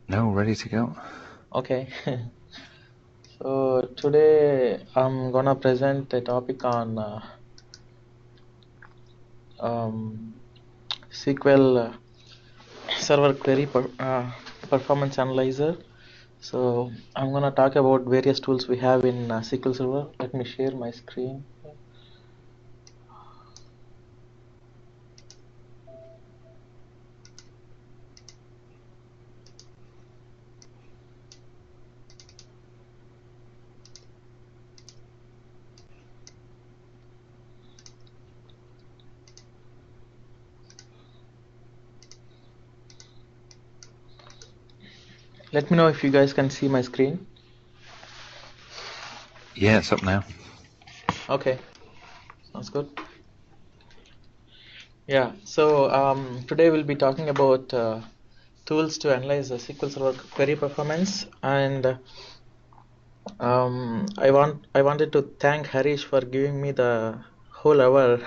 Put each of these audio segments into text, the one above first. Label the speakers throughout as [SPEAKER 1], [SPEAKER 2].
[SPEAKER 1] No, ready to go.
[SPEAKER 2] Okay. So today I'm gonna present a topic on um, SQL Server Query Performance Analyzer. So I'm gonna talk about various tools we have in SQL Server. Let me share my screen. Let me know if you guys can see my screen.
[SPEAKER 1] Yeah, it's up now.
[SPEAKER 2] Okay, sounds good. Yeah, so today we'll be talking about tools to analyze the SQL Server query performance, and I wanted to thank Harish for giving me the whole hour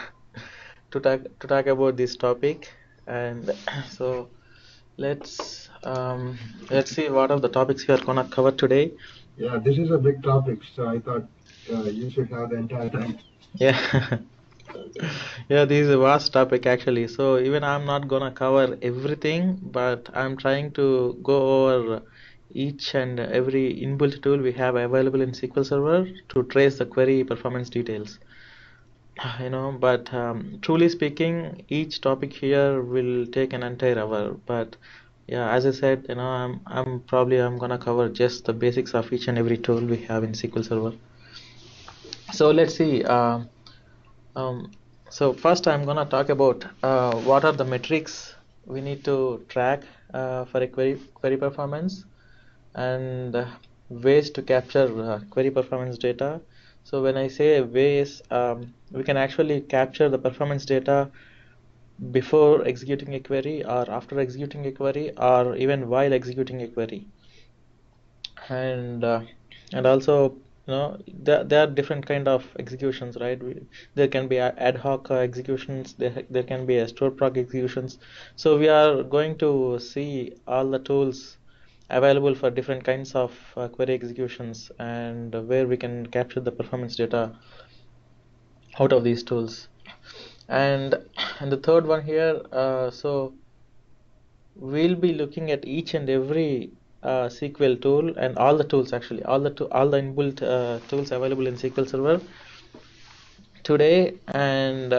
[SPEAKER 2] to talk about this topic, and so let's see what are the topics we are gonna cover today.
[SPEAKER 3] Yeah, this is a big topic, so I thought you should have the entire time.
[SPEAKER 2] Yeah. Yeah, this is a vast topic actually. So even I'm not gonna cover everything, but I'm trying to go over each and every inbuilt tool we have available in SQL Server to trace the query performance details. But truly speaking, each topic here will take an entire hour. But yeah, as I said, I'm gonna cover just the basics of each and every tool we have in SQL Server. So let's see. Um, so first, I'm gonna talk about what are the metrics we need to track for a query performance, and ways to capture query performance data. So when I say ways, we can actually capture the performance data before executing a query, or after executing a query, or even while executing a query. And also, there are different kind of executions, right? There can be ad hoc executions, there can be a store proc executions. So we are going to see all the tools available for different kinds of query executions, and where we can capture the performance data out of these tools. And the third one here, so we'll be looking at each and every SQL tool, and all the tools actually, all the inbuilt tools available in SQL Server today, and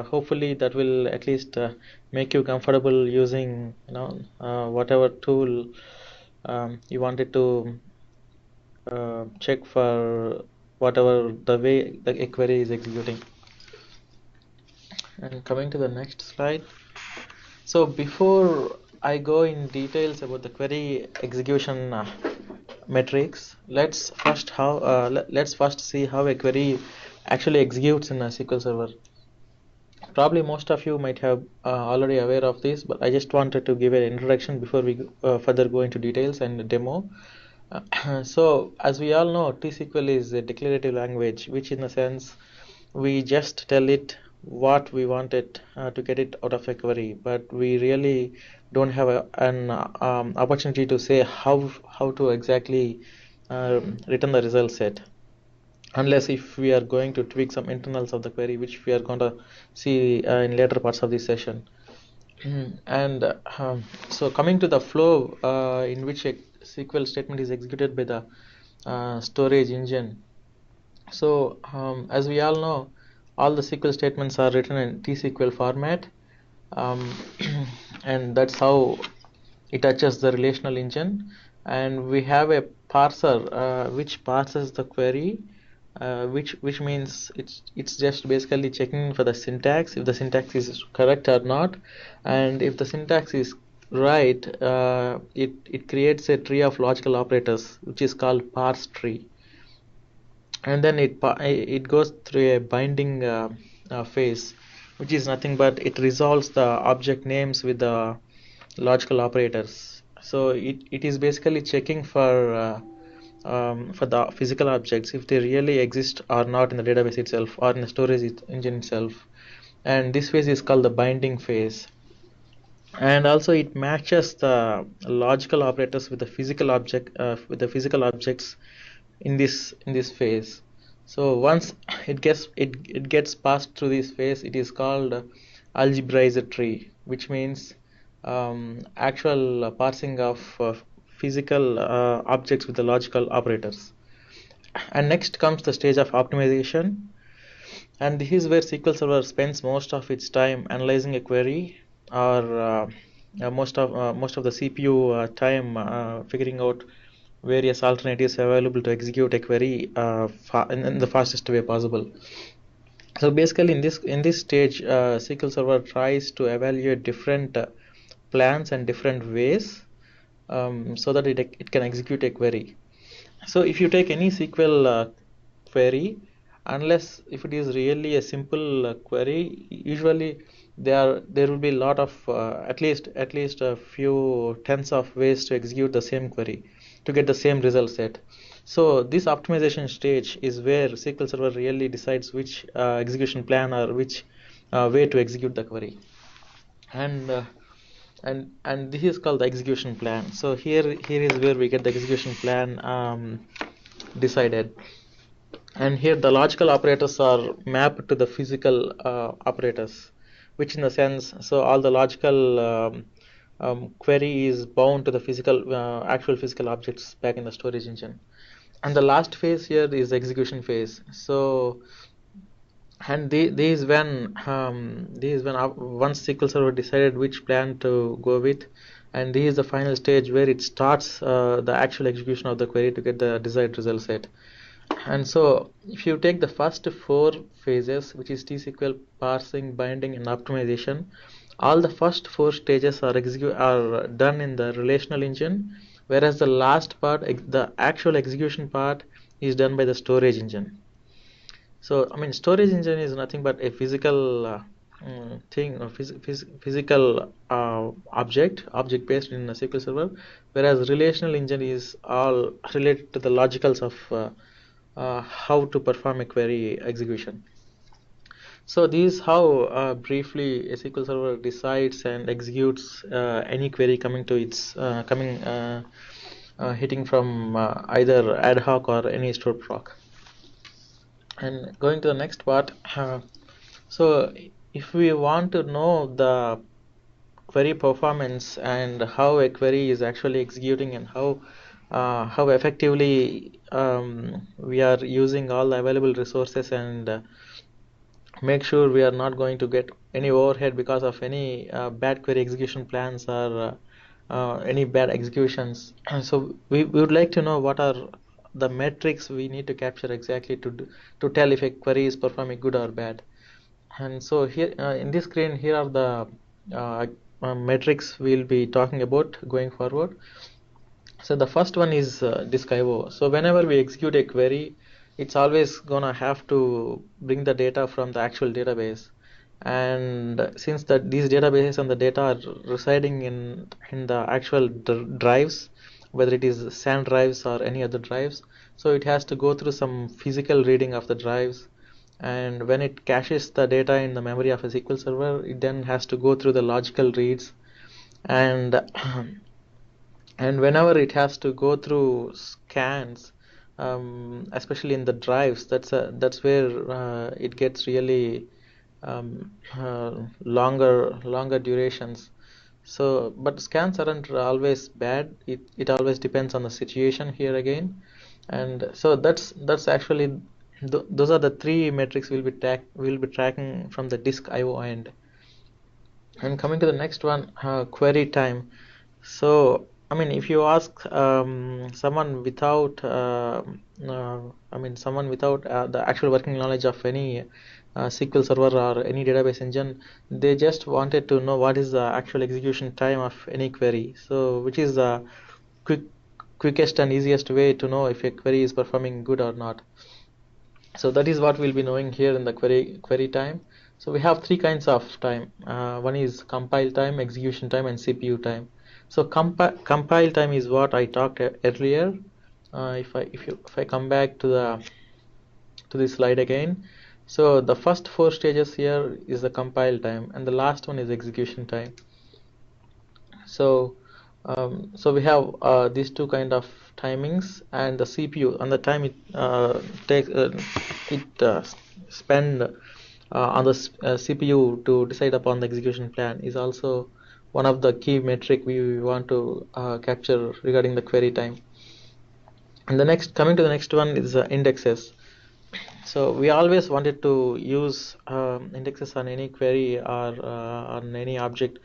[SPEAKER 2] hopefully that will at least make you comfortable using whatever tool you wanted to check for whatever the way the query is executing. And coming to the next slide. So before I go in details about the query execution metrics, let's first see how a query actually executes in a SQL Server. Probably most of you might have already aware of this, but I just wanted to give an introduction before we further go into details and demo. So as we all know, T-SQL is a declarative language, which in a sense we just tell it what we want it to get it out of a query, but we really don't have an opportunity to say how to exactly return the result set, unless if we are going to tweak some internals of the query, which we are going to see in later parts of this session. And so coming to the flow in which a SQL statement is executed by the storage engine. So as we all know, all the SQL statements are written in T-SQL format, um, and that's how it touches the relational engine. And we have a parser which parses the query, which means it's just basically checking for the syntax, if the syntax is correct or not. And if the syntax is right, it creates a tree of logical operators, which is called parse tree. And then it goes through a binding phase, which is nothing but it resolves the object names with the logical operators. So it is basically checking for the physical objects, if they really exist or not in the database itself or in the storage engine itself. And this phase is called the binding phase. and also it matches the logical operators with the physical objects in this phase. So once it gets passed through this phase, it is called algebraized tree, which means actual parsing of physical objects with the logical operators. And next comes the stage of optimization, and this is where SQL Server spends most of its time analyzing a query, or most of the CPU time figuring out various alternatives available to execute a query in the fastest way possible. So basically, in this stage, SQL Server tries to evaluate different plans and different ways, so that it can execute a query. So if you take any SQL query, unless if it is really a simple query, usually there will be a lot of at least a few tens of ways to execute the same query to get the same result set. So this optimization stage is where SQL Server really decides which execution plan or which way to execute the query, and and this is called the execution plan. So here is where we get the execution plan decided, and here the logical operators are mapped to the physical operators, which in the sense, so all the logical query is bound to the physical actual physical objects back in the storage engine. And the last phase here is the execution phase. So and this is when once SQL Server decided which plan to go with, and this is the final stage where it starts the actual execution of the query to get the desired result set. And so if you take the first four phases, which is T-SQL, parsing, binding, and optimization, all the first four stages are done in the relational engine, whereas the last part, the actual execution part, is done by the storage engine. So I mean, storage engine is nothing but a physical thing, or physical object based in a SQL Server, whereas relational engine is all related to the logicals of how to perform a query execution. So this is how briefly a SQL Server decides and executes any query coming to its hitting from either ad hoc or any stored proc. And going to the next part, so if we want to know the query performance and how a query is actually executing, and how effectively we are using all the available resources, and make sure we are not going to get any overhead because of any bad query execution plans, or any bad executions. So we would like to know what are the metrics we need to capture exactly to tell if a query is performing good or bad. And so here in this screen, here are the metrics we'll be talking about going forward. So the first one is disk IO. So whenever we execute a query, it's always gonna have to bring the data from the actual database. And since these databases and the data are residing in the actual drives, whether it is SAN drives or any other drives, so it has to go through some physical reading of the drives. And when it caches the data in the memory of a SQL Server, it then has to go through the logical reads, and and whenever it has to go through scans, especially in the drives, that's where it gets really longer durations. So but scans aren't always bad, it always depends on the situation here again. And so that's actually those are the three metrics we'll be tracking from the disk IO end. And coming to the next one, query time. So I mean, if you ask someone without someone without the actual working knowledge of any SQL Server or any database engine, they just wanted to know what is the actual execution time of any query. So which is the quickest and easiest way to know if a query is performing good or not. So that is what we'll be knowing here in the query time. So we have three kinds of time. One is compile time, execution time, and CPU time. So compile time is what I talked earlier. If I come back to this slide again, so the first four stages here is the compile time, and the last one is execution time. So we have these two kind of timings, and the CPU and the time it takes spend on the CPU to decide upon the execution plan is also one of the key metric we want to capture regarding the query time. And the next, coming to the next one is indexes. So we always wanted to use indexes on any query or on any object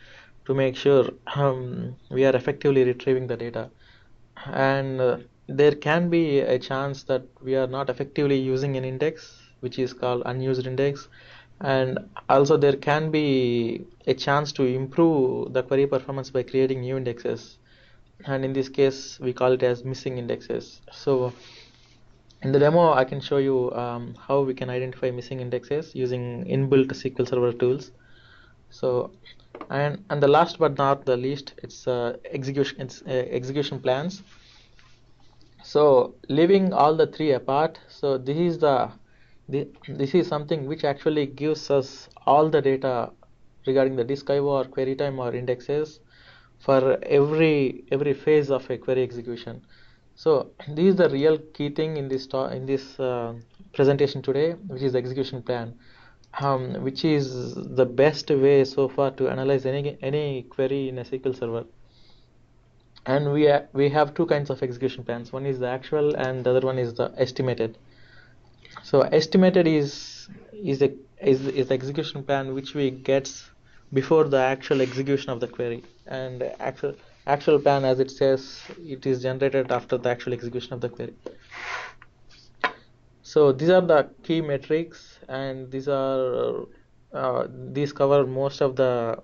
[SPEAKER 2] to make sure we are effectively retrieving the data. And there can be a chance that we are not effectively using an index, which is called unused index. And also there can be a chance to improve the query performance by creating new indexes. And in this case, we call it as missing indexes. So in the demo, I can show you how we can identify missing indexes using inbuilt SQL Server tools. So, and the last but not the least, it's execution plans. So, leaving all the three apart, so this is something which actually gives us all the data regarding the disk IO or query time or indexes for every phase of a query execution. So this is the real key thing in this presentation today, which is the execution plan, which is the best way so far to analyze any query in a SQL Server. And we have two kinds of execution plans. One is the actual, and the other one is the estimated. So estimated is the execution plan which we get before the actual execution of the query, and actual plan, as it says, it is generated after the actual execution of the query. So these are the key metrics, and these cover most of the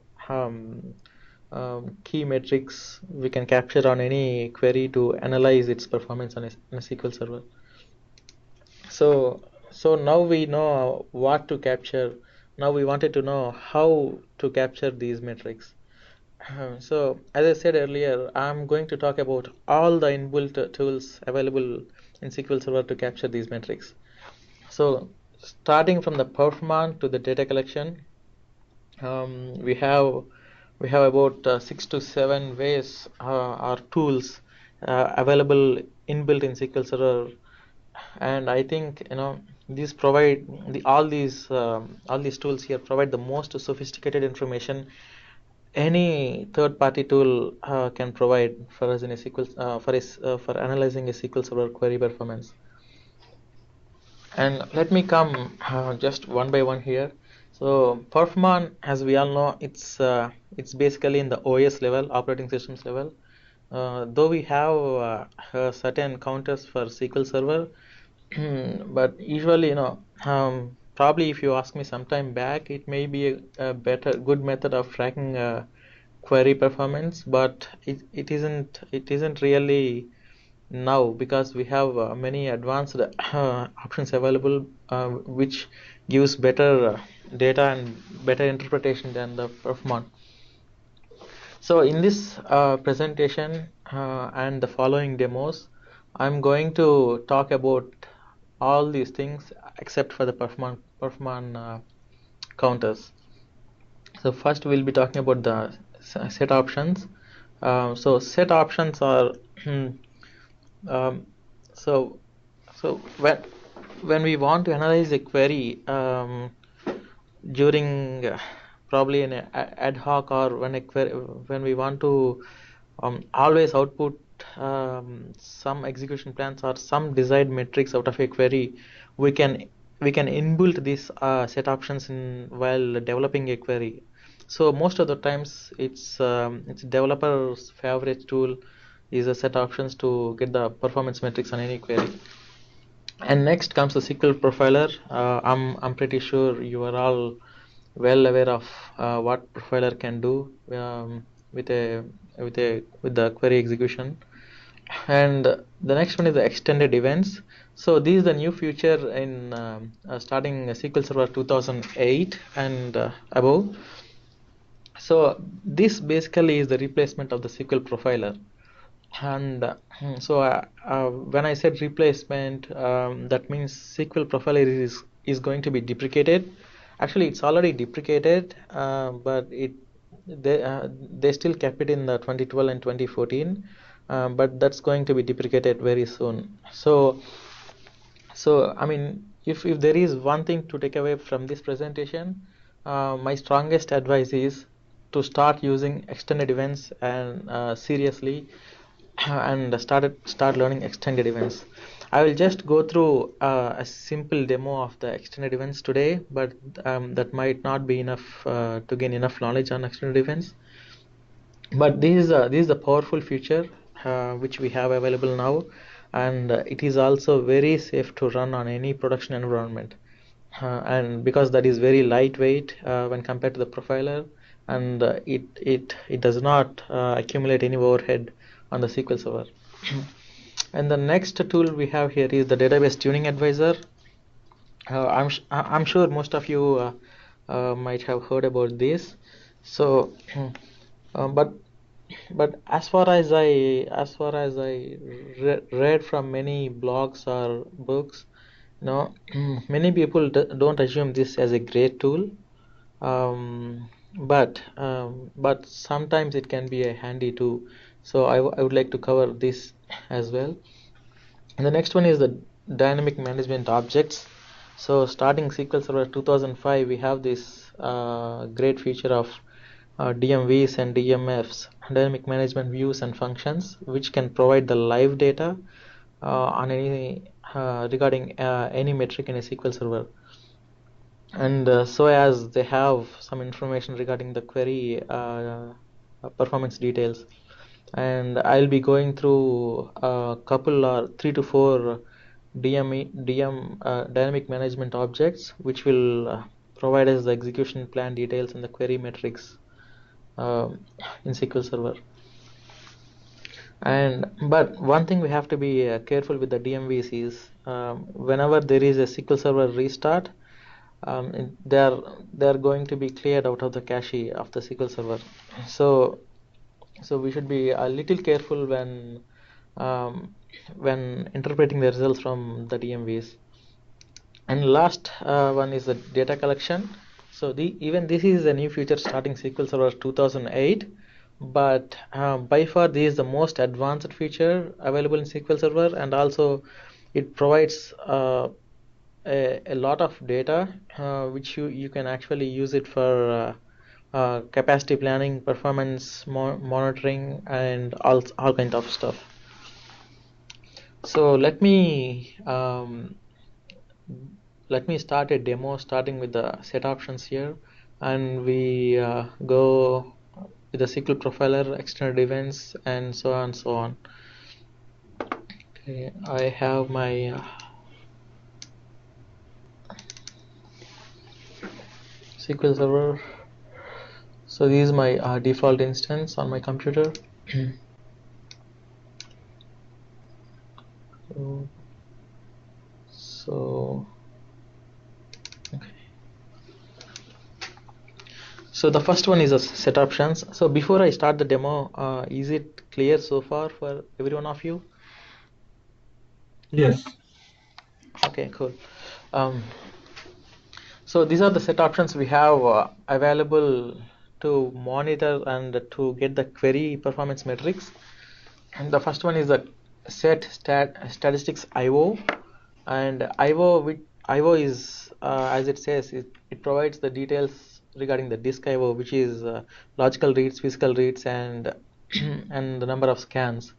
[SPEAKER 2] key metrics we can capture on any query to analyze its performance on a SQL Server. So now we know what to capture. Now we wanted to know how to capture these metrics. So as I said earlier, I'm going to talk about all the inbuilt tools available in SQL Server to capture these metrics. So starting from the performance to the data collection, we have about 6 to 7 ways or tools available inbuilt in SQL Server, and I think these provide all these tools here provide the most sophisticated information any third-party tool can provide for us in a SQL for analyzing a SQL Server query performance. And let me come just one by one here. So Performon, as we all know, it's basically in the OS level, operating systems level. Though we have certain counters for SQL Server, but usually, probably if you ask me sometime back, it may be a good method of tracking query performance, but it isn't really now, because we have many advanced options available which gives better data and better interpretation than the Performon. So in this presentation and the following demos, I'm going to talk about all these things except for the Performon counters. So first we'll be talking about the set options. So set options are so when we want to analyze a query during probably an ad hoc, or when we want to always output some execution plans or some desired metrics out of a query, we can inbuilt these set options while developing a query. So most of the times it's developer's favorite tool is a set options to get the performance metrics on any query. And next comes the SQL profiler. I'm pretty sure you are all well aware of what profiler can do with the query execution. And the next one is the extended events. So this is the new feature in starting SQL Server 2008 and above. So this basically is the replacement of the SQL profiler. And when I said replacement, that means SQL profiler is going to be deprecated. Actually, it's already deprecated, but they still kept it in the 2012 and 2014, but that's going to be deprecated very soon. So I mean, if there is one thing to take away from this presentation, my strongest advice is to start using extended events and seriously, and start learning extended events. I will just go through a simple demo of the extended events today, but that might not be enough to gain enough knowledge on extended events. But this is a powerful feature which we have available now, and it is also very safe to run on any production environment, and because that is very lightweight when compared to the profiler, and it does not accumulate any overhead on the SQL Server. And the next tool we have here is the database tuning advisor. I'm sure most of you might have heard about this. So but as far as I read from many blogs or books, many people don't assume this as a great tool, but sometimes it can be a handy tool. So I would like to cover this as well. And the next one is the dynamic management objects. So starting SQL Server 2005, we have this great feature of DMVs and DMFs, dynamic management views and functions, which can provide the live data on any regarding any metric in a SQL Server. And so as they have some information regarding the query performance details. And I'll be going through a couple or 3 to 4 dynamic management objects, which will provide us the execution plan details and the query metrics in SQL Server. But one thing we have to be careful with the DMVs is whenever there is a SQL Server restart, they're going to be cleared out of the cache of the SQL Server. So we should be a little careful when interpreting the results from the DMVs. And last one is the data collection. So even this is a new feature starting SQL Server 2008, but by far this is the most advanced feature available in SQL Server, and also it provides a lot of data which you can actually use it for capacity planning, performance monitoring, and all kind of stuff. So let me start a demo starting with the set options here, and we go with the SQL profiler, extended events, and so on and so on. Okay, I have my SQL Server. So this is my default instance on my computer. So the first one is a set options. So before I start the demo, is it clear so far for every one of you?
[SPEAKER 3] Yes.
[SPEAKER 2] Okay, cool. So these are the set options we have available to monitor and to get the query performance metrics. And the first one is the set statistics IO, and IO is as it says, it provides the details regarding the disk IO, which is logical reads, physical reads, and and the number of scans.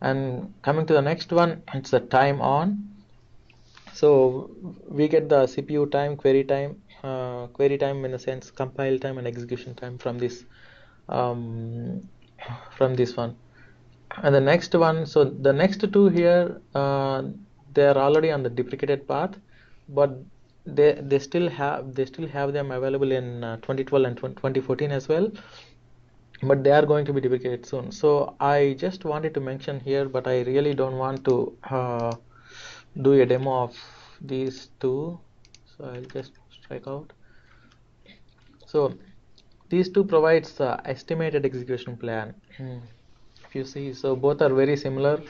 [SPEAKER 2] And coming to the next one, it's the time on. So we get the CPU time, query time in the sense compile time and execution time from this one. And the next one, so the next two here, they are already on the deprecated path, but they still have them available in 2012 and 2014 as well, but they are going to be deprecated soon. So I just wanted to mention here, but I really don't want to do a demo of these two, so I'll just strike out. So these two provides estimated execution plan. If you see, so both are very similar,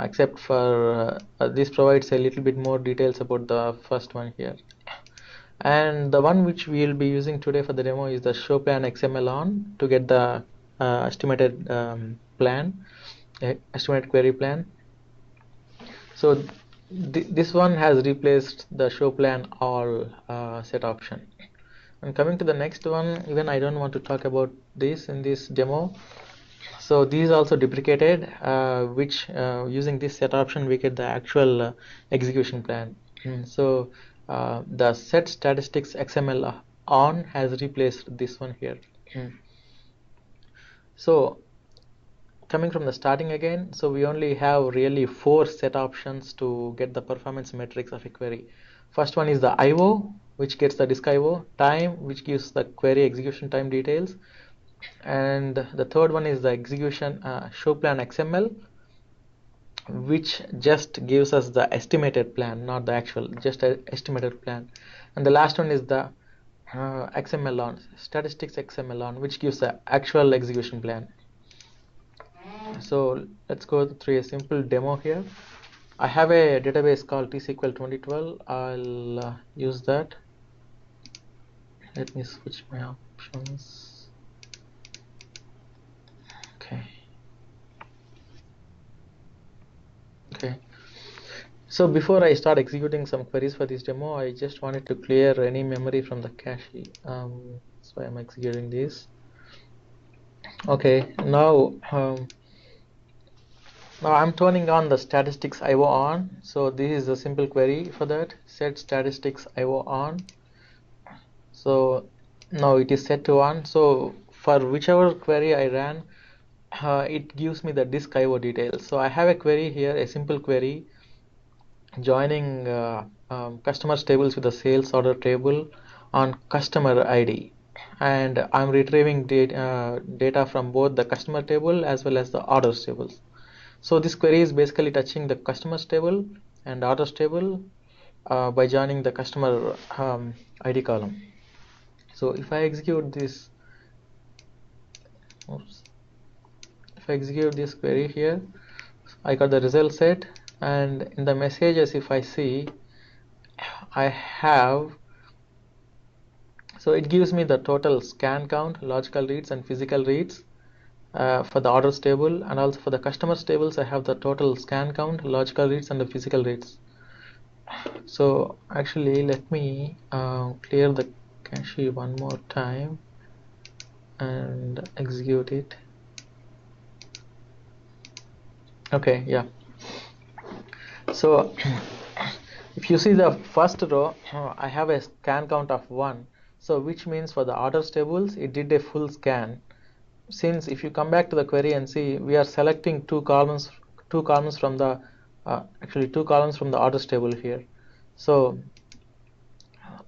[SPEAKER 2] except for this provides a little bit more details about the first one here. And the one which we will be using today for the demo is the show plan XML on to get the estimated estimated query plan. So this one has replaced the show plan all set option. And coming to the next one, even I don't want to talk about this in this demo. So these also deprecated, which using this set option we get the actual execution plan. So the set statistics XML on has replaced this one here. So coming from the starting again, so we only have really 4 set options to get the performance metrics of a query. First one is the IO, which gets the disk IO, time, which gives the query execution time details, and the third one is the execution show plan XML, which just gives us the estimated plan, not the actual, just an estimated plan. And the last one is the XML on, statistics XML on, which gives the actual execution plan. So let's go through a simple demo here. I have a database called SQL 2012. I'll use that. Let me switch my options. Okay. So before I start executing some queries for this demo, I just wanted to clear any memory from the cache. So I'm executing this. Okay, now I'm turning on the statistics IO on. So this is a simple query for that. Set statistics IO on. So now it is set to on. So for whichever query I ran, it gives me the disk IO details. So I have a query here, a simple query joining customers tables with the sales order table on customer ID, and I'm retrieving data from both the customer table as well as the orders tables. So this query is basically touching the customers table and orders table by joining the customer ID column. So if I execute this, if I execute this query here, I got the result set, and in the messages if I see, I have, so it gives me the total scan count, logical reads and physical reads for the orders table, and also for the customers tables I have the total scan count, logical reads and the physical reads. So actually let me clear the cache one more time and execute it. Okay, yeah. So if you see the first row, I have a scan count of 1, so which means for the orders tables it did a full scan. Since if you come back to the query and see, we are selecting two columns from the actually 2 columns from the orders table here. So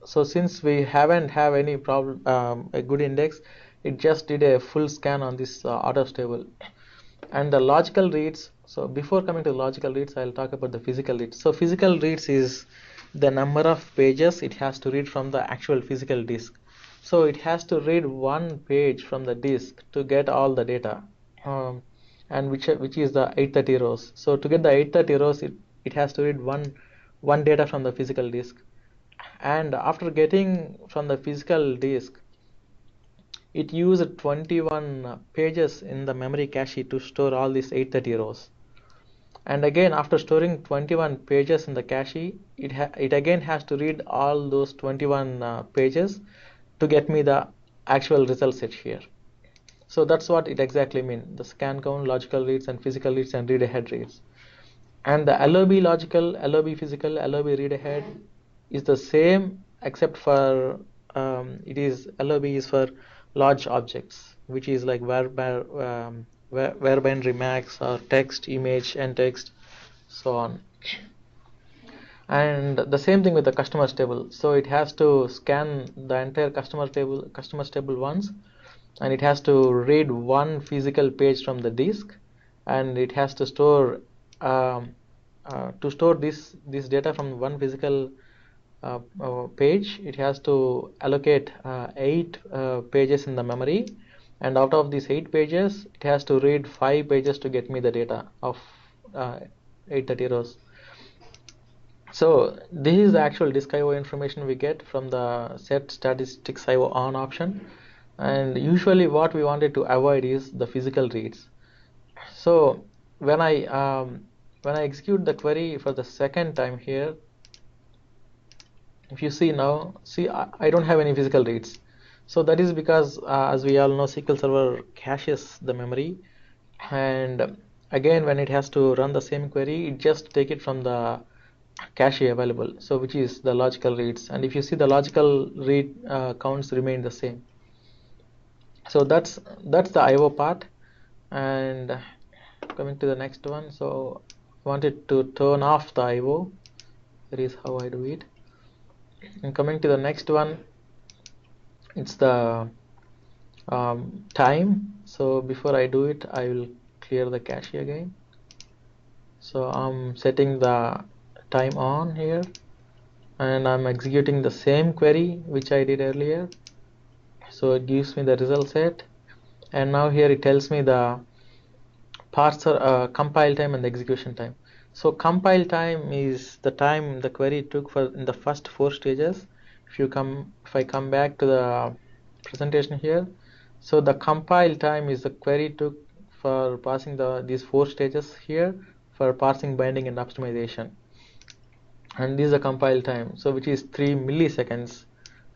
[SPEAKER 2] since we haven't have any problem, a good index, it just did a full scan on this orders table. And the logical reads, so before coming to logical reads, I'll talk about the physical reads. So physical reads is the number of pages it has to read from the actual physical disk. So it has to read 1 page from the disk to get all the data, and which is the 830 rows. So to get the 830 rows, it has to read one data from the physical disk. And after getting from the physical disk, it used 21 pages in the memory cache to store all these 830 rows. And again, after storing 21 pages in the cache, it again has to read all those 21 pages to get me the actual result set here. So that's what it exactly means: the scan count, logical reads and physical reads and read ahead reads. And the LOB logical, LOB physical, LOB read ahead is the same, except for LOB is for large objects, which is like verbinary max or text, image and text, so on. And the same thing with the customers table. So it has to scan the entire customers table once, and it has to read 1 physical page from the disk, and it has to store this data from 1 physical page. It has to allocate 8 pages in the memory, and out of these 8 pages it has to read 5 pages to get me the data of 830 rows. So this is the actual disk IO information we get from the set statistics IO on option, and usually what we wanted to avoid is the physical reads. So when I execute the query for the second time here, if you see now, see I don't have any physical reads. So that is because as we all know, SQL Server caches the memory, and again when it has to run the same query, it just take it from the cache available, so which is the logical reads. And if you see, the logical read counts remain the same. So that's the IO part. And coming to the next one, so I wanted to turn off the IO. That is how I do it. And coming to the next one, it's the time. So before I do it, I will clear the cache again. So I'm setting the time on here, and I'm executing the same query which I did earlier. So it gives me the result set, and now here it tells me the parser compile time and the execution time. So compile time is the time the query took for in the first 4 stages. If I come back to the presentation here, so the compile time is the query took for passing these 4 stages here for parsing, binding, and optimization. And this is the compile time, so which is 3 milliseconds,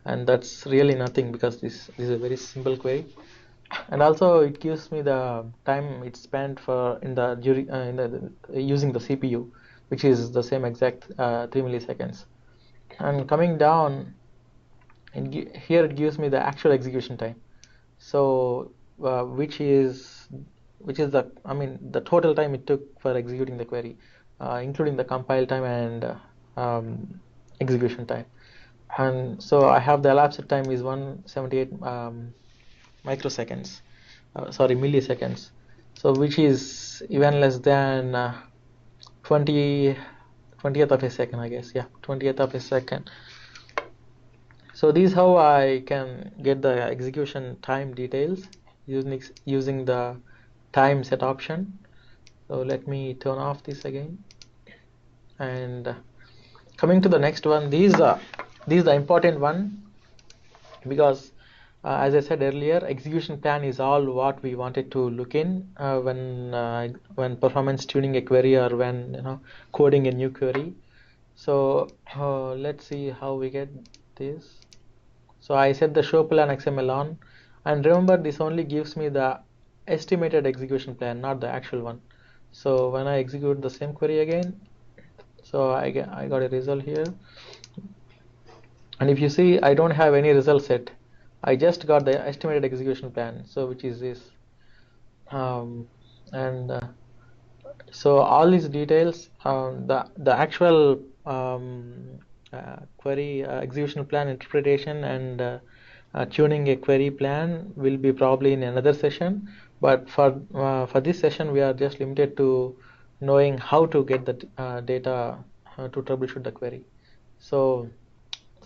[SPEAKER 2] and that's really nothing because this is a very simple query. And also it gives me the time it spent for in the using the CPU, which is the same exact 3 milliseconds. And coming down, here it gives me the actual execution time. So which is the total time it took for executing the query, including the compile time and execution time. And so I have the elapsed time is 178 microseconds, milliseconds, so which is even less than 20th of a second, I guess. Yeah, 20th of a second. So this is how I can get the execution time details using the time set option. So let me turn off this again. And coming to the next one, this is the important one, because as I said earlier, execution plan is all what we wanted to look in when performance tuning a query, or when coding a new query. So let's see how we get this. So I set the show plan XML on, and remember, this only gives me the estimated execution plan, not the actual one. So when I execute the same query again, so I got a result here, and if you see, I don't have any result set. I just got the estimated execution plan, so which is this. And so all these details, the actual query execution plan interpretation and tuning a query plan will be probably in another session. But for this session, we are just limited to knowing how to get the data to troubleshoot the query. So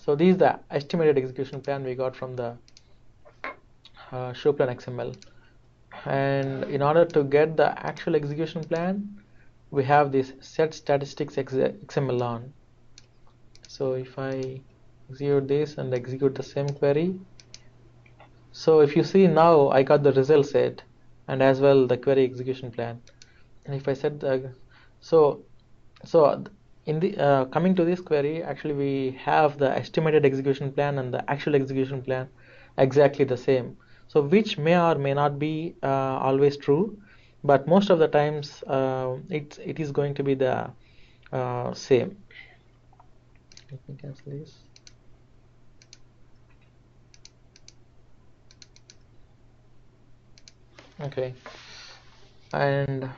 [SPEAKER 2] this is the estimated execution plan we got from the show plan XML. And in order to get the actual execution plan, we have this set statistics XML on. So if I execute this and execute the same query, so if you see, now I got the result set and as well the query execution plan. And if I set the so in the coming to this query, actually we have the estimated execution plan and the actual execution plan exactly the same, so which may or may not be always true, but most of the times it is going to be the same. Let me cancel this. Okay, and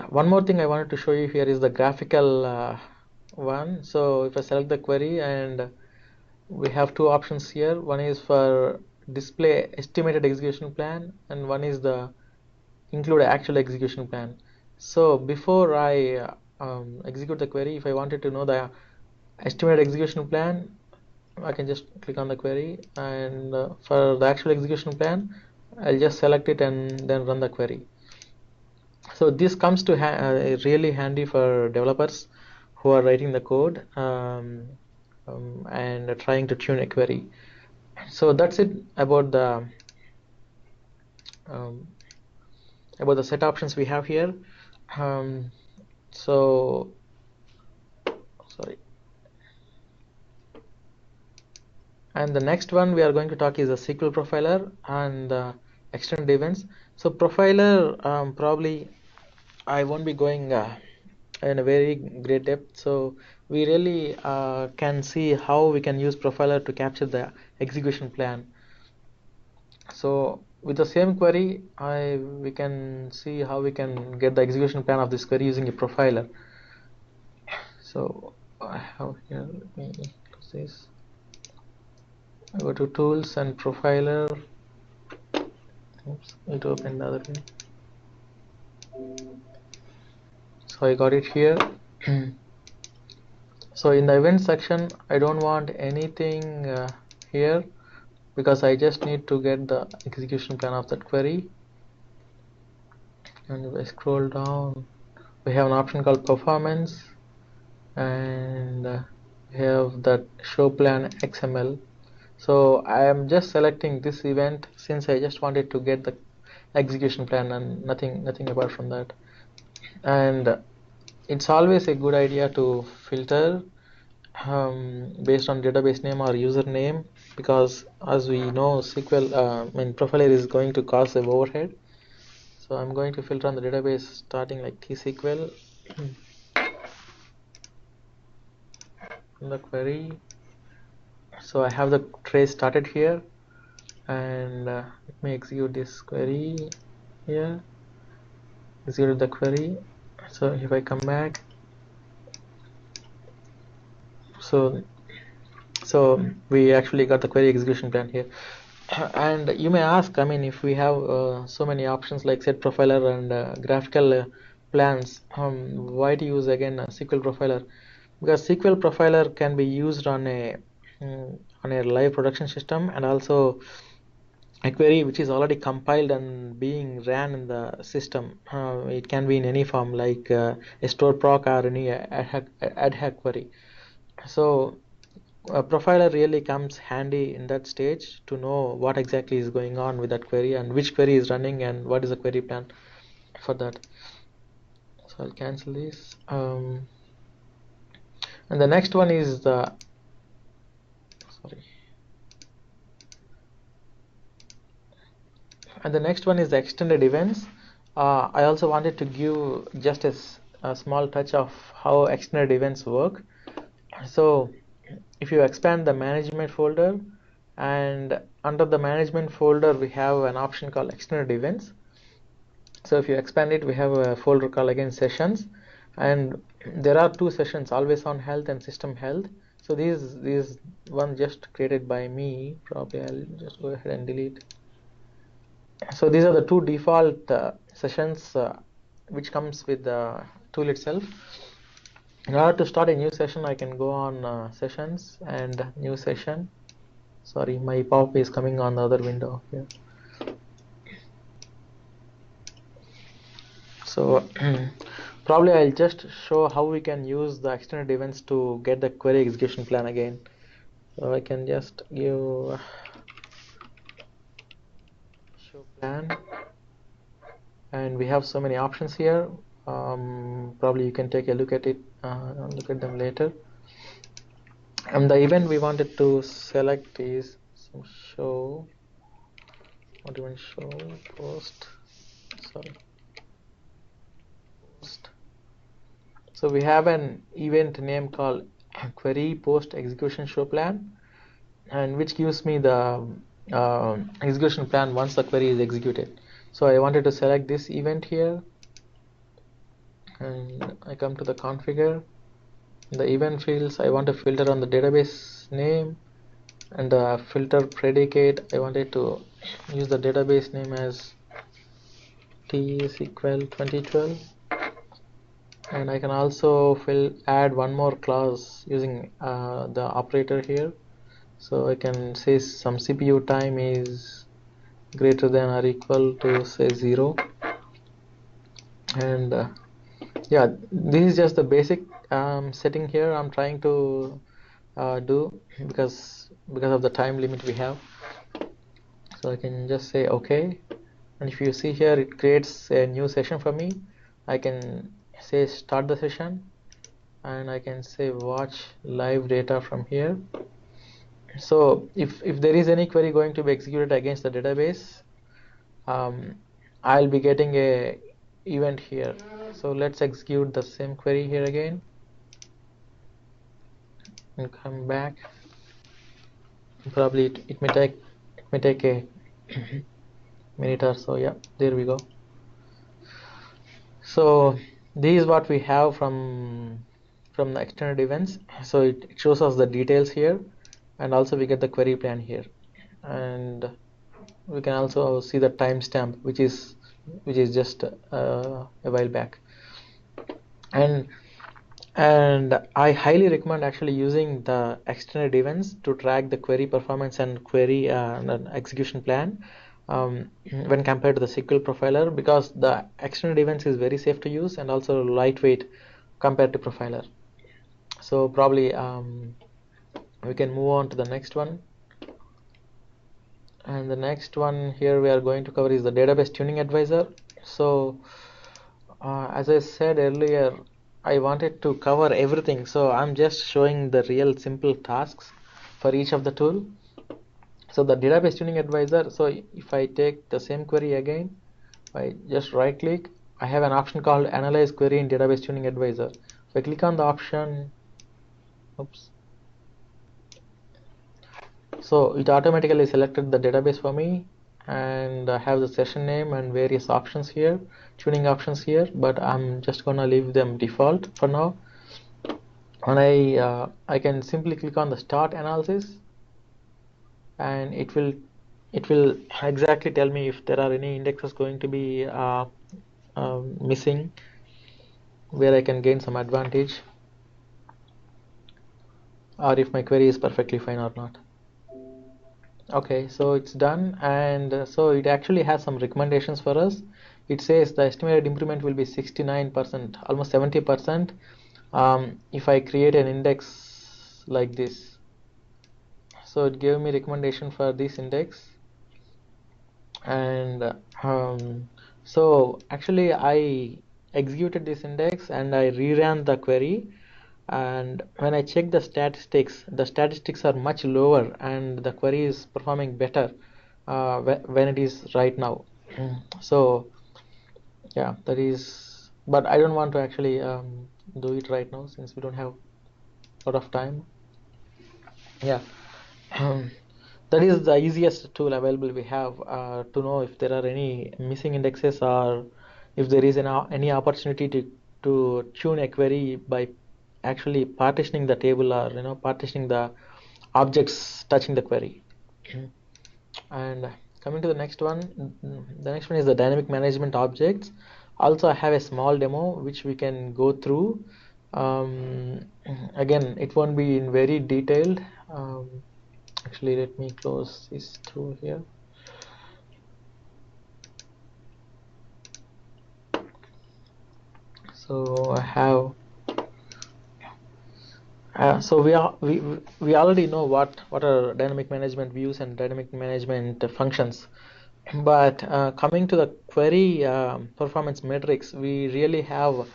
[SPEAKER 2] one more thing I wanted to show you here is the graphical one. So if I select the query, and we have two options here. One is for display estimated execution plan, and one is the include actual execution plan. So before I execute the query, if I wanted to know the estimated execution plan, I can just click on the query, and for the actual execution plan, I'll just select it and then run the query. So this comes to really handy for developers who are writing the code and trying to tune a query. So that's it about the set options we have here. So sorry. And the next one we are going to talk is a SQL profiler and extended events. So profiler, probably I won't be going in a very great depth. So we really can see how we can use profiler to capture the execution plan. So with the same query, we can see how we can get the execution plan of this query using a profiler. So I have here, let me close this. I go to tools and profiler. Oops, it opened the other way. So I got it here. So in the event section, I don't want anything here because I just need to get the execution plan of that query. And if I scroll down, we have an option called performance, and we have that show plan XML. So I am just selecting this event since I just wanted to get the execution plan and nothing apart from that. And it's always a good idea to filter based on database name or username, because as we know, SQL profiler is going to cause an overhead. So I'm going to filter on the database starting like T-SQL in the query. So I have the trace started here, and let me execute this query here. Execute the query. So if I come back, so we actually got the query execution plan here. And you may ask, if we have so many options like set profiler and graphical plans, why to use again a SQL profiler? Because SQL profiler can be used on a live production system, and also a query which is already compiled and being ran in the system. It can be in any form like a store proc or any ad hoc query. So a profiler really comes handy in that stage to know what exactly is going on with that query and which query is running and what is the query plan for that. So I'll cancel this. And the next one is the extended events. I also wanted to give just a small touch of how extended events work. So if you expand the management folder, and under the management folder we have an option called extended events. So if you expand it, we have a folder called again sessions, and there are two sessions, always on health and system health. So these one just created by me, probably I'll just go ahead and delete. So these are the two default sessions which comes with the tool itself. In order to start a new session, I can go on sessions and new session. Sorry, my pop is coming on the other window here. So probably I'll just show how we can use the extended events to get the query execution plan again. So I can just give show plan, and we have so many options here. Probably you can take a look at it, look at them later. And the event we wanted to select is some show. What do you want to show? Post. Sorry. Post. So we have an event name called query post execution show plan, and which gives me the execution plan once the query is executed. So I wanted to select this event here, and I come to the configure. In the event fields, I want to filter on the database name, and the filter predicate, I wanted to use the database name as T-SQL 2012, and I can also add one more clause using the operator here. So I can say some CPU time is greater than or equal to say 0, And yeah, this is just the basic setting here I'm trying to do because of the time limit we have. So I can just say okay, and if you see here, it creates a new session for me. I can say start the session, and I can say watch live data from here. So if there is any query going to be executed against the database, I'll be getting a event here. So let's execute the same query here again and come back. Probably it may take a minute or so. Yeah, there we go. So this is what we have from the extended events. So it shows us the details here, and also we get the query plan here, and we can also see the timestamp, which is just a while back. And I highly recommend actually using the extended events to track the query performance and query and execution plan when compared to the SQL profiler, because the extended events is very safe to use and also lightweight compared to profiler. So probably we can move on to the next one. And the next one here we are going to cover is the database tuning advisor. So as I said earlier, I wanted to cover everything, so I'm just showing the real simple tasks for each of the tool. So the database tuning advisor, so if I take the same query again, I just right click, I have an option called analyze query in database tuning advisor. If I click on the option, oops, so it automatically selected the database for me, and I have the session name and various options here, tuning options here, but I'm just gonna leave them default for now. And I can simply click on the start analysis, and it will exactly tell me if there are any indexes going to be missing, where I can gain some advantage, or if my query is perfectly fine or not. Okay, so it's done, and so it actually has some recommendations for us. It says the estimated improvement will be 69%, almost 70%, if I create an index like this. So it gave me recommendation for this index, and so actually I executed this index and I reran the query, and when I check the statistics are much lower and the query is performing better when it is right now. So yeah, that is, but I don't want to actually do it right now since we don't have a lot of time. Yeah. That is the easiest tool available we have to know if there are any missing indexes, or if there is any opportunity to tune a query by actually partitioning the table, or partitioning the objects touching the query. And coming to the next one, the next one is the dynamic management objects. Also I have a small demo which we can go through. Again, it won't be in very detailed. Actually, let me close this through here. So I have so we already know what are dynamic management views and dynamic management functions, but coming to the query performance metrics, we really have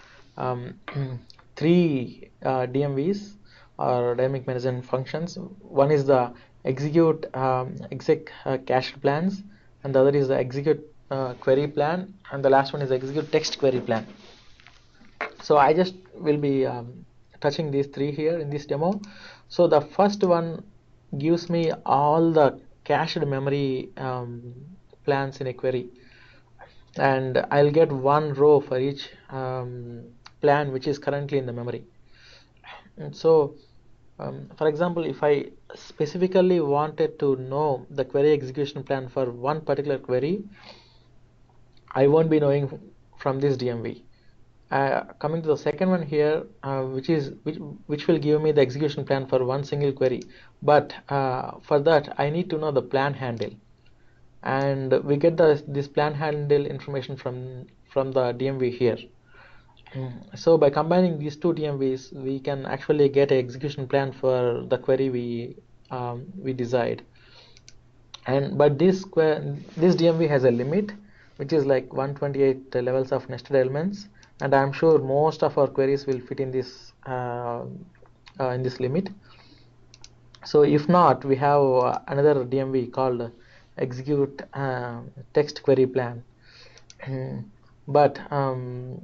[SPEAKER 2] three DMVs, or dynamic management functions. One is the execute exec cached plans, and the other is the execute query plan, and the last one is execute text query plan. So I just will be touching these three here in this demo. So the first one gives me all the cached memory plans in a query, and I'll get one row for each plan which is currently in the memory. And so for example, if I specifically wanted to know the query execution plan for one particular query, I won't be knowing from this DMV. Coming to the second one here, which will give me the execution plan for one single query, but for that I need to know the plan handle, and we get this plan handle information from the DMV here. So by combining these two DMVs, we can actually get an execution plan for the query we decide. And but this DMV has a limit, which is like 128 levels of nested elements, and I'm sure most of our queries will fit in this limit. So if not, we have another DMV called execute text query plan. but I'm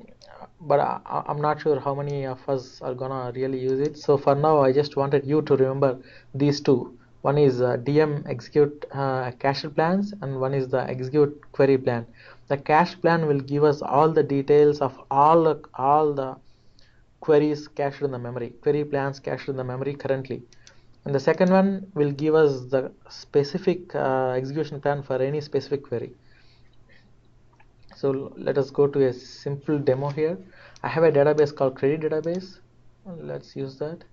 [SPEAKER 2] not sure how many of us are gonna really use it. So for now, I just wanted you to remember these two. One is DM execute cached plans, and one is the execute query plan. The cache plan will give us all the details of all the queries cached in the memory, query plans cached in the memory currently. And the second one will give us the specific execution plan for any specific query. So let us go to a simple demo here. I have a database called credit database. Let's use that.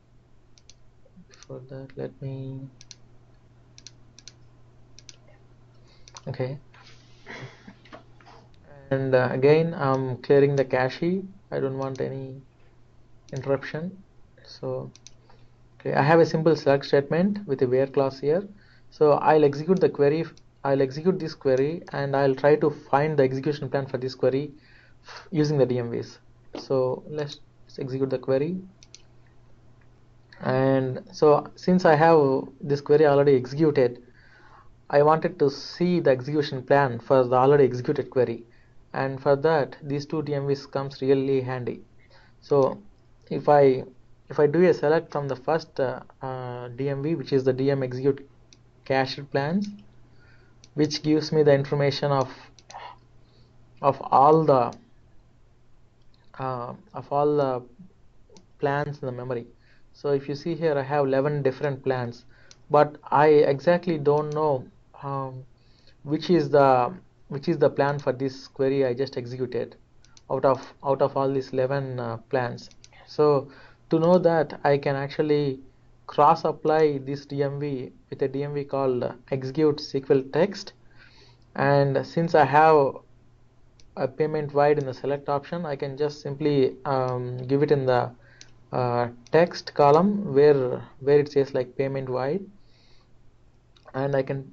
[SPEAKER 2] Before that, let me, okay. And again, I'm clearing the cache. I don't want any interruption. So okay, I have a simple select statement with a where clause here. So I'll execute the query. I'll execute this query, and I'll try to find the execution plan for this query using the DMVs. So let's execute the query. And so since I have this query already executed, I wanted to see the execution plan for the already executed query, and for that these two DMVs comes really handy. So if I do a select from the first DMV, which is the DM execute cached plans, which gives me the information of all the plans in the memory. So if you see here, I have 11 different plans, but I exactly don't know which is the plan for this query I just executed out of all these 11 plans. So to know that, I can actually cross apply this DMV with a DMV called execute SQL text, and since I have a payment wide in the select option, I can just simply give it in the text column where it says like payment wide, and I can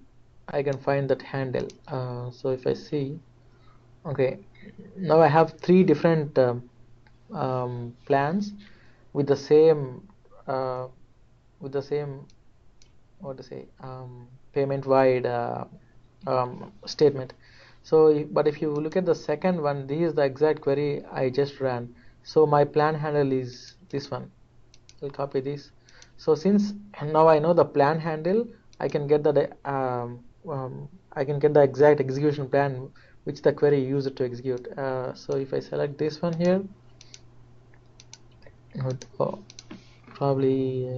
[SPEAKER 2] find that handle. So if I see, okay, now I have 3 different plans with the same what to say, payment wide statement. So but if you look at the second one, this is the exact query I just ran. So my plan handle is this one. I'll copy this. So since now I know the plan handle, I can get the exact execution plan which the query used to execute. So if I select this one here, probably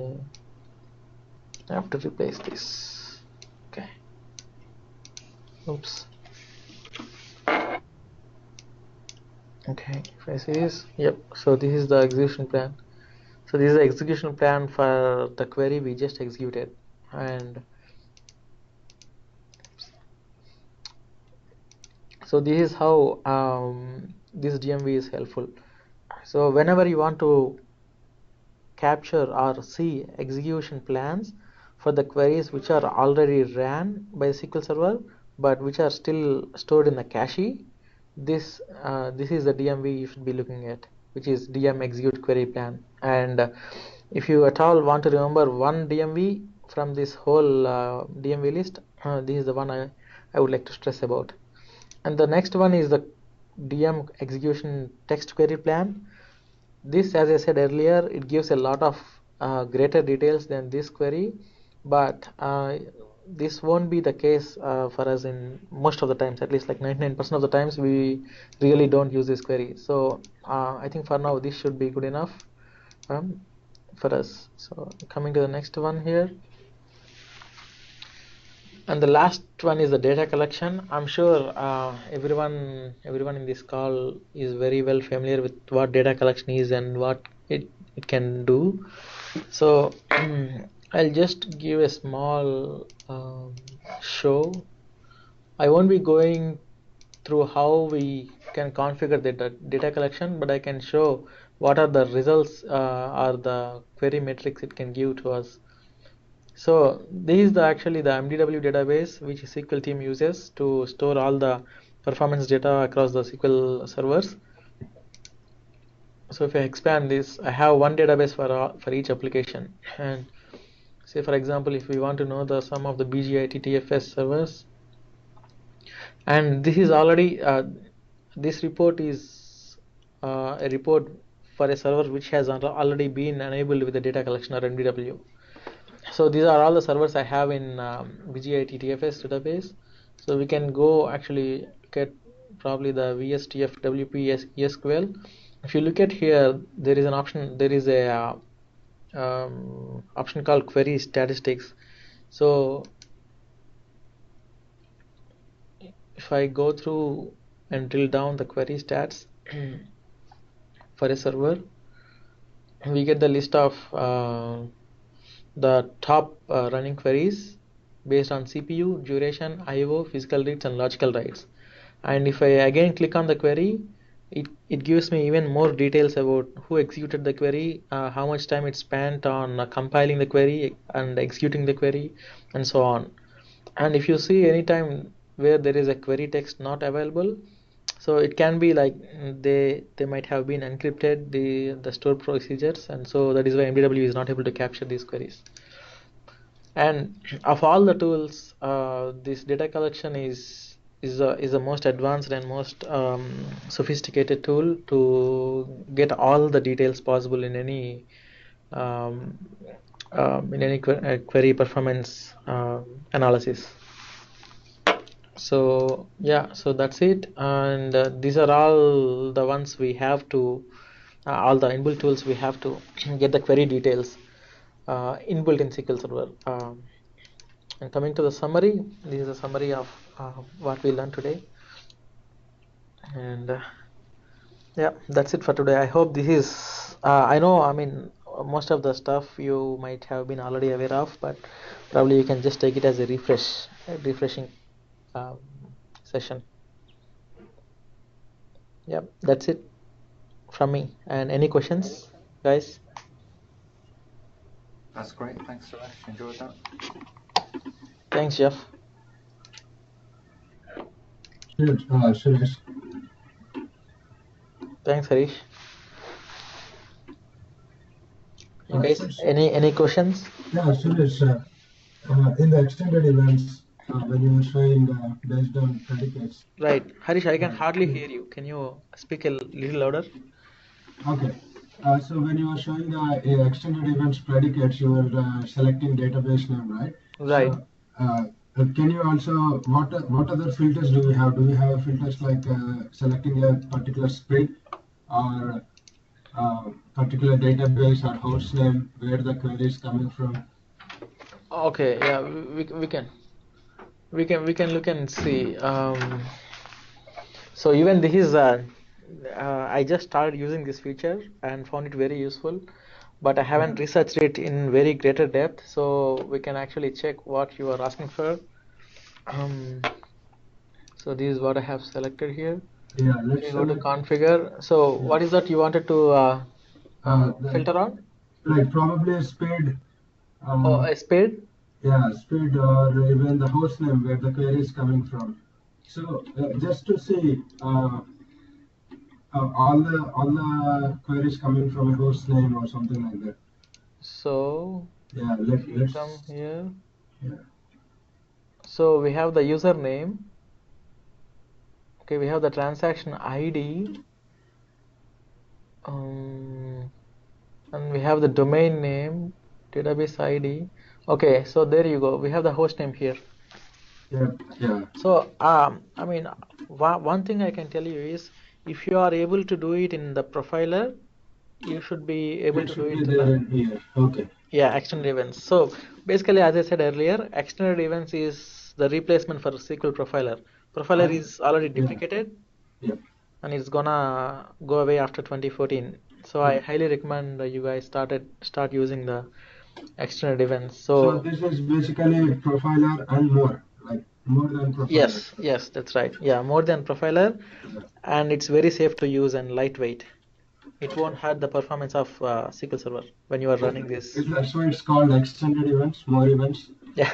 [SPEAKER 2] I have to replace this. Okay. Oops. Okay, if I see this, yep. So this is the execution plan. So this is the execution plan for the query we just executed, and so this is how this DMV is helpful. So whenever you want to capture or see execution plans for the queries which are already ran by the SQL Server but which are still stored in the cache, this is the DMV you should be looking at, which is DM execute query plan. And if you at all want to remember one DMV from this whole DMV list, this is the one I would like to stress about. And the next one is the DM execution text query plan. This, as I said earlier, it gives a lot of greater details than this query, but this won't be the case for us in most of the times. At least like 99% of the times we really don't use this query. So I think for now this should be good enough for us. So coming to the next one here, and the last one is the data collection. I'm sure everyone in this call is very well familiar with what data collection is and what it can do. So I'll just give a small show. I won't be going through how we can configure the data collection, but I can show what are the results or the query metrics it can give to us. So this is actually the MDW database which SQL team uses to store all the performance data across the SQL servers. So if I expand this, I have one database for each application. And say for example, if we want to know the sum of the BGI TTFS servers, and this is already this report is a report for a server which has already been enabled with the data collection or MDW. So these are all the servers I have in BGI TTFS database. So we can go actually get probably the VSTF WP SQL. If you look at here, there is an option. There is a option called query statistics. So if I go through and drill down the query stats for a server, we get the list of the top running queries based on CPU, duration, IO, physical reads, and logical writes. And if I again click on the query, it gives me even more details about who executed the query, how much time it spent on compiling the query and executing the query, and so on. And if you see any time where there is a query text not available, so it can be like they might have been encrypted the store procedures, and so that is why MDW is not able to capture these queries. And of all the tools, this data collection is the most advanced and most sophisticated tool to get all the details possible in any query performance analysis. So yeah, so that's it, and these are all the ones we have to all the inbuilt tools we have to get the query details inbuilt in SQL Server. And coming to the summary, this is a summary of what we learned today, and yeah, that's it for today. I hope this is I know, I mean, most of the stuff you might have been already aware of, but probably you can just take it as a refreshing um, session. Yeah, that's it from me. And any questions, guys?
[SPEAKER 1] That's great. Thanks, Suresh. Enjoyed that.
[SPEAKER 2] Thanks, Jeff.
[SPEAKER 3] Sure, Suresh.
[SPEAKER 2] Thanks, Harish. You guys,
[SPEAKER 3] Suresh.
[SPEAKER 2] any questions?
[SPEAKER 3] Yeah, Suresh. In the extended events, when you were showing based on predicates.
[SPEAKER 2] Right, Harish, I can hardly hear you. Can you speak a little louder?
[SPEAKER 3] Okay. So when you were showing the extended events predicates, you were selecting database name, right?
[SPEAKER 2] Right.
[SPEAKER 3] So, can you also, what other filters do we have? Do we have filters like selecting a particular spread or particular database or host name where the query is coming from?
[SPEAKER 2] Okay, yeah, we can look and see. So even this is I just started using this feature and found it very useful, but I haven't researched it in very greater depth, so we can actually check what you are asking for. So this is what I have selected here.
[SPEAKER 3] Yeah, let's
[SPEAKER 2] go to configure. So what is that you wanted to filter on?
[SPEAKER 3] Like probably a speed.
[SPEAKER 2] Oh, a speed?
[SPEAKER 3] Yeah, speed or even the host name where the query is coming from. So just to see all the queries coming from a host name or something like that.
[SPEAKER 2] So
[SPEAKER 3] yeah,
[SPEAKER 2] let's come here.
[SPEAKER 3] Yeah.
[SPEAKER 2] So we have the username. Okay, we have the transaction ID. And we have the domain name, database ID. Okay, so there you go. We have the host name here.
[SPEAKER 3] Yeah.
[SPEAKER 2] So I mean, one thing I can tell you is, if you are able to do it in the profiler, you should be able to do it
[SPEAKER 3] in here. Okay.
[SPEAKER 2] Yeah, extended events. So basically, as I said earlier, extended events is the replacement for SQL profiler. Profiler is already deprecated, and it's gonna go away after 2014. So I highly recommend you guys start using the extended events.
[SPEAKER 3] So this is basically profiler and more, like more than profiler.
[SPEAKER 2] Yes, yes, that's right. Yeah, more than profiler, and it's very safe to use and lightweight. It won't hurt the performance of SQL Server when you are running this.
[SPEAKER 3] That's why it's called extended events, more events.
[SPEAKER 2] Yeah,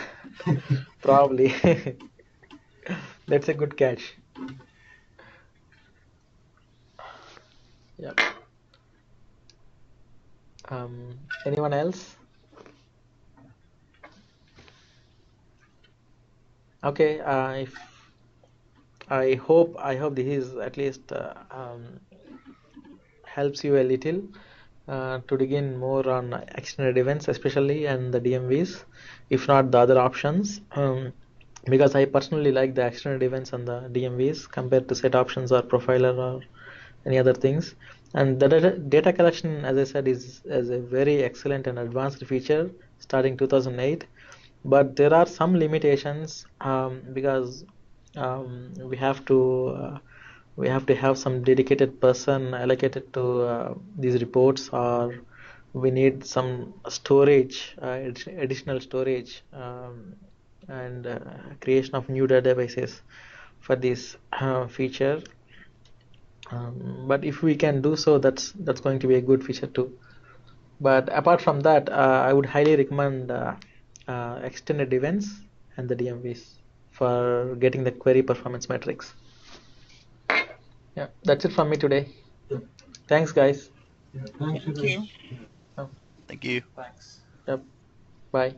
[SPEAKER 2] probably. That's a good catch. Yeah. Anyone else? Okay. If I hope this is at least helps you a little to dig in more on extended events, especially and the DMVs, if not the other options. Because I personally like the extended events and the DMVs compared to set options or profiler or any other things. And the data collection, as I said, is a very excellent and advanced feature starting 2008. But there are some limitations because we have to have some dedicated person allocated to these reports, or we need some storage, additional storage, and creation of new databases for this feature. But if we can do so, that's going to be a good feature too. But apart from that, I would highly recommend extended events and the DMVs for getting the query performance metrics. Yeah, that's it from me today.
[SPEAKER 3] Yeah.
[SPEAKER 2] Thanks, guys.
[SPEAKER 3] Yeah, thanks,
[SPEAKER 4] Thank
[SPEAKER 3] Suresh.
[SPEAKER 4] you.
[SPEAKER 2] Oh,
[SPEAKER 4] Thank you.
[SPEAKER 1] Thanks.
[SPEAKER 2] yep. Bye.